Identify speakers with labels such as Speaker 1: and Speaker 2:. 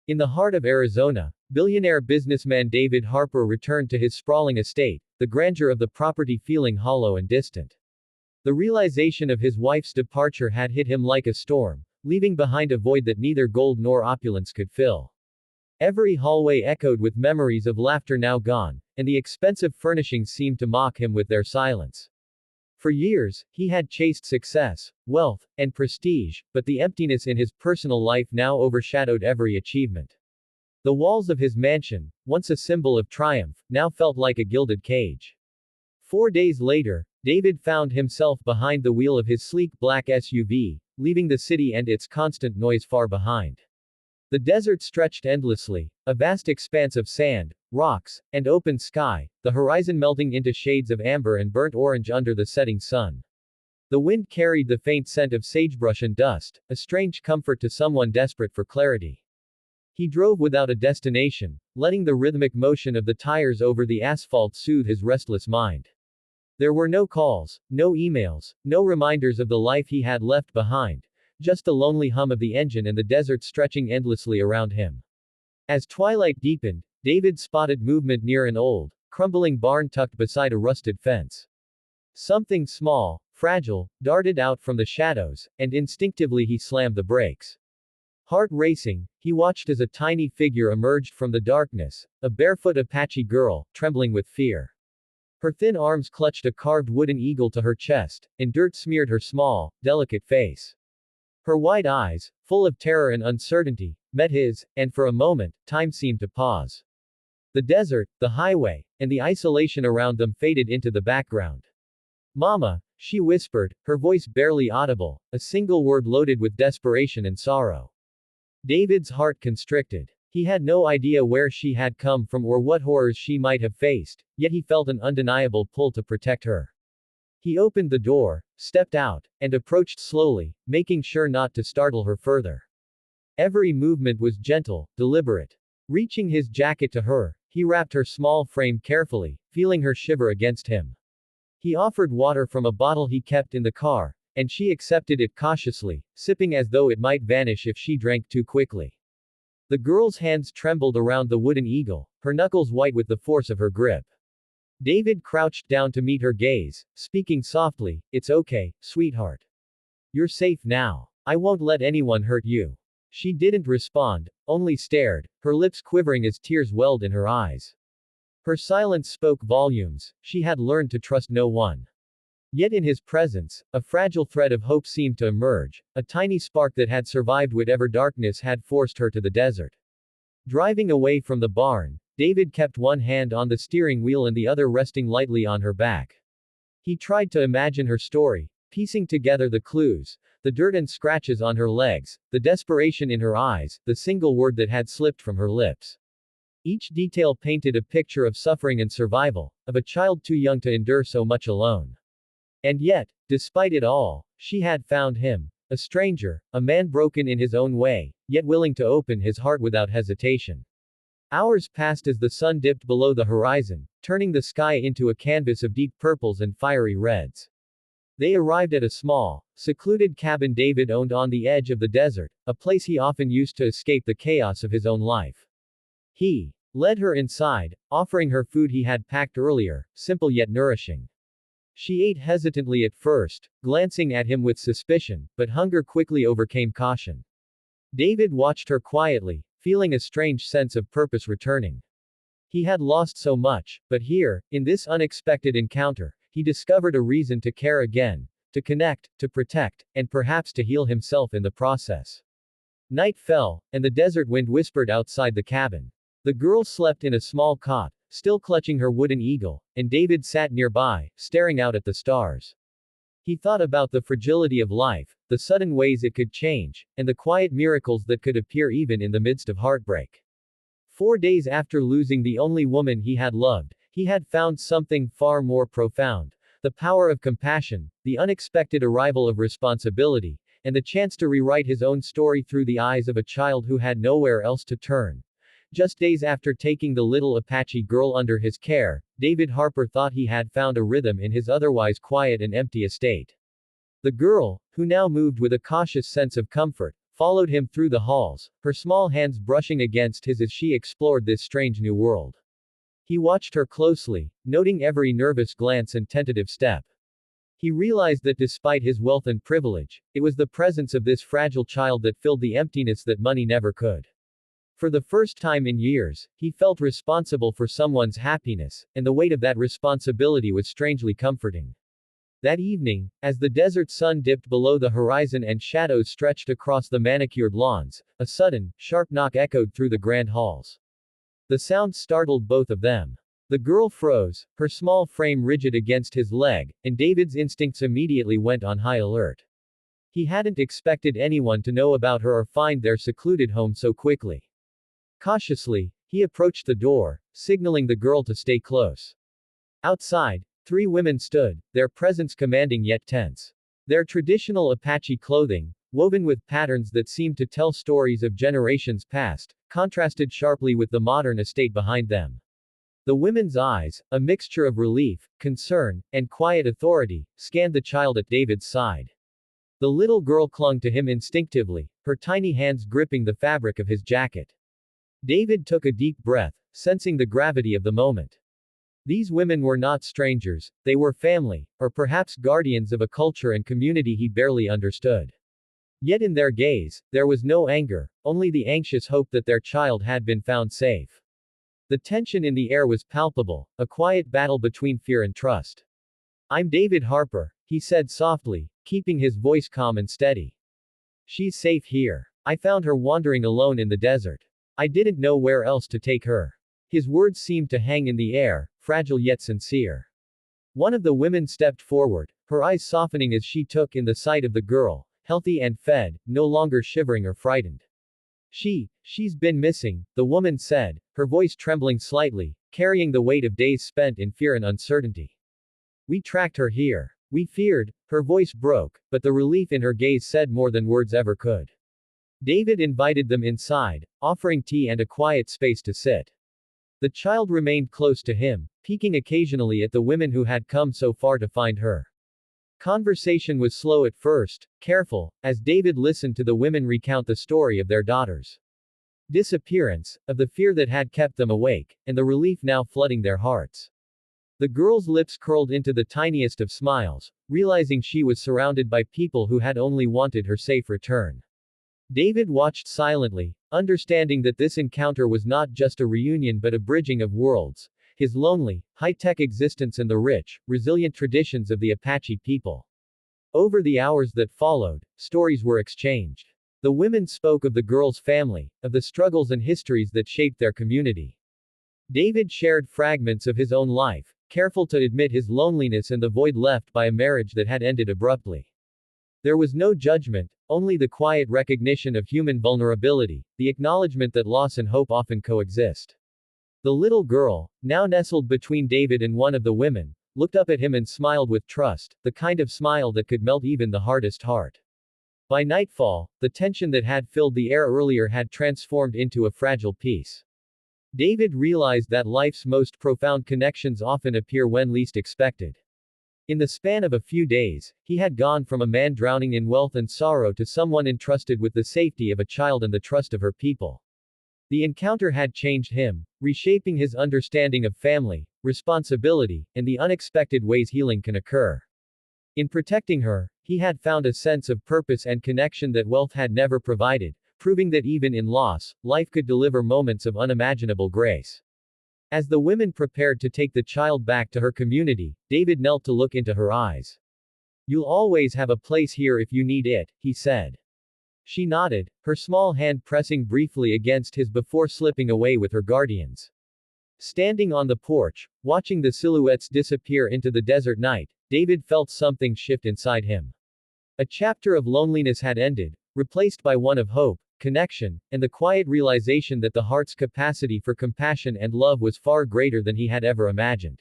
Speaker 1: In the heart of Arizona, billionaire businessman David Harper returned to his sprawling estate, the grandeur of the property feeling hollow and distant. The realization of his wife's departure had hit him like a storm, leaving behind a void that neither gold nor opulence could fill. Every hallway echoed with memories of laughter now gone, and the expensive furnishings seemed to mock him with their silence. For years, he had chased success, wealth, and prestige, but the emptiness in his personal life now overshadowed every achievement. The walls of his mansion, once a symbol of triumph, now felt like a gilded cage. 4 days later, David found himself behind the wheel of his sleek black SUV, leaving the city and its constant noise far behind. The desert stretched endlessly, a vast expanse of sand, rocks, and open sky, the horizon melting into shades of amber and burnt orange under the setting sun. The wind carried the faint scent of sagebrush and dust, a strange comfort to someone desperate for clarity. He drove without a destination, letting the rhythmic motion of the tires over the asphalt soothe his restless mind. There were no calls, no emails, no reminders of the life he had left behind, just the lonely hum of the engine and the desert stretching endlessly around him. As twilight deepened, David spotted movement near an old, crumbling barn tucked beside a rusted fence. Something small, fragile, darted out from the shadows, and instinctively he slammed the brakes. Heart racing, he watched as a tiny figure emerged from the darkness, a barefoot Apache girl, trembling with fear. Her thin arms clutched a carved wooden eagle to her chest, and dirt smeared her small, delicate face. Her wide eyes, full of terror and uncertainty, met his, and for a moment, time seemed to pause. The desert, the highway, and the isolation around them faded into the background. "Mama," she whispered, her voice barely audible, a single word loaded with desperation and sorrow. David's heart constricted. He had no idea where she had come from or what horrors she might have faced, yet he felt an undeniable pull to protect her. He opened the door, stepped out, and approached slowly, making sure not to startle her further. Every movement was gentle, deliberate. Reaching his jacket to her, he wrapped her small frame carefully, feeling her shiver against him. He offered water from a bottle he kept in the car, and she accepted it cautiously, sipping as though it might vanish if she drank too quickly. The girl's hands trembled around the wooden eagle, her knuckles white with the force of her grip. David crouched down to meet her gaze, speaking softly, "It's okay, sweetheart. You're safe now. I won't let anyone hurt you." She didn't respond, only stared, her lips quivering as tears welled in her eyes. Her silence spoke volumes. She had learned to trust no one. Yet in his presence, a fragile thread of hope seemed to emerge, a tiny spark that had survived whatever darkness had forced her to the desert. Driving away from the barn, David kept one hand on the steering wheel and the other resting lightly on her back. He tried to imagine her story, piecing together the clues, the dirt and scratches on her legs, the desperation in her eyes, the single word that had slipped from her lips. Each detail painted a picture of suffering and survival, of a child too young to endure so much alone. And yet, despite it all, she had found him, a stranger, a man broken in his own way, yet willing to open his heart without hesitation. Hours passed as the sun dipped below the horizon, turning the sky into a canvas of deep purples and fiery reds. They arrived at a small, secluded cabin David owned on the edge of the desert, a place he often used to escape the chaos of his own life. He led her inside, offering her food he had packed earlier, simple yet nourishing. She ate hesitantly at first, glancing at him with suspicion, but hunger quickly overcame caution. David watched her quietly, feeling a strange sense of purpose returning. He had lost so much, but here, in this unexpected encounter, he discovered a reason to care again, to connect, to protect, and perhaps to heal himself in the process. Night fell, and the desert wind whispered outside the cabin. The girl slept in a small cot, still clutching her wooden eagle, and David sat nearby, staring out at the stars. He thought about the fragility of life, the sudden ways it could change, and the quiet miracles that could appear even in the midst of heartbreak. 4 days after losing the only woman he had loved, he had found something far more profound: the power of compassion, the unexpected arrival of responsibility, and the chance to rewrite his own story through the eyes of a child who had nowhere else to turn. Just days after taking the little Apache girl under his care, David Harper thought he had found a rhythm in his otherwise quiet and empty estate. The girl, who now moved with a cautious sense of comfort, followed him through the halls, her small hands brushing against his as she explored this strange new world. He watched her closely, noting every nervous glance and tentative step. He realized that despite his wealth and privilege, it was the presence of this fragile child that filled the emptiness that money never could. For the first time in years, he felt responsible for someone's happiness, and the weight of that responsibility was strangely comforting. That evening, as the desert sun dipped below the horizon and shadows stretched across the manicured lawns, a sudden, sharp knock echoed through the grand halls. The sound startled both of them. The girl froze, her small frame rigid against his leg, and David's instincts immediately went on high alert. He hadn't expected anyone to know about her or find their secluded home so quickly. Cautiously, he approached the door, signaling the girl to stay close. Outside, 3 women stood, their presence commanding yet tense. Their traditional Apache clothing, woven with patterns that seemed to tell stories of generations past, contrasted sharply with the modern estate behind them. The women's eyes, a mixture of relief, concern, and quiet authority, scanned the child at David's side. The little girl clung to him instinctively, her tiny hands gripping the fabric of his jacket. David took a deep breath, sensing the gravity of the moment. These women were not strangers, they were family, or perhaps guardians of a culture and community he barely understood. Yet in their gaze, there was no anger, only the anxious hope that their child had been found safe. The tension in the air was palpable, a quiet battle between fear and trust. "I'm David Harper," he said softly, keeping his voice calm and steady. "She's safe here. I found her wandering alone in the desert. I didn't know where else to take her." His words seemed to hang in the air, fragile yet sincere. One of the women stepped forward, her eyes softening as she took in the sight of the girl, healthy and fed, no longer shivering or frightened. She's been missing," the woman said, her voice trembling slightly, carrying the weight of days spent in fear and uncertainty. "We tracked her here. We feared," her voice broke, but the relief in her gaze said more than words ever could. David invited them inside, offering tea and a quiet space to sit. The child remained close to him, peeking occasionally at the women who had come so far to find her. Conversation was slow at first, careful, as David listened to the women recount the story of their daughters' disappearance, of the fear that had kept them awake, and the relief now flooding their hearts. The girl's lips curled into the tiniest of smiles, realizing she was surrounded by people who had only wanted her safe return. David watched silently, understanding that this encounter was not just a reunion but a bridging of worlds, his lonely, high-tech existence and the rich, resilient traditions of the Apache people. Over the hours that followed, stories were exchanged. The women spoke of the girl's family, of the struggles and histories that shaped their community. David shared fragments of his own life, careful to admit his loneliness and the void left by a marriage that had ended abruptly. There was no judgment, only the quiet recognition of human vulnerability, the acknowledgement that loss and hope often coexist. The little girl, now nestled between David and one of the women, looked up at him and smiled with trust, the kind of smile that could melt even the hardest heart. By nightfall, the tension that had filled the air earlier had transformed into a fragile peace. David realized that life's most profound connections often appear when least expected. In the span of a few days, he had gone from a man drowning in wealth and sorrow to someone entrusted with the safety of a child and the trust of her people. The encounter had changed him, reshaping his understanding of family, responsibility, and the unexpected ways healing can occur. In protecting her, he had found a sense of purpose and connection that wealth had never provided, proving that even in loss, life could deliver moments of unimaginable grace. As the women prepared to take the child back to her community, David knelt to look into her eyes. "You'll always have a place here if you need it," he said. She nodded, her small hand pressing briefly against his before slipping away with her guardians. Standing on the porch, watching the silhouettes disappear into the desert night, David felt something shift inside him. A chapter of loneliness had ended, replaced by one of hope, connection, and the quiet realization that the heart's capacity for compassion and love was far greater than he had ever imagined.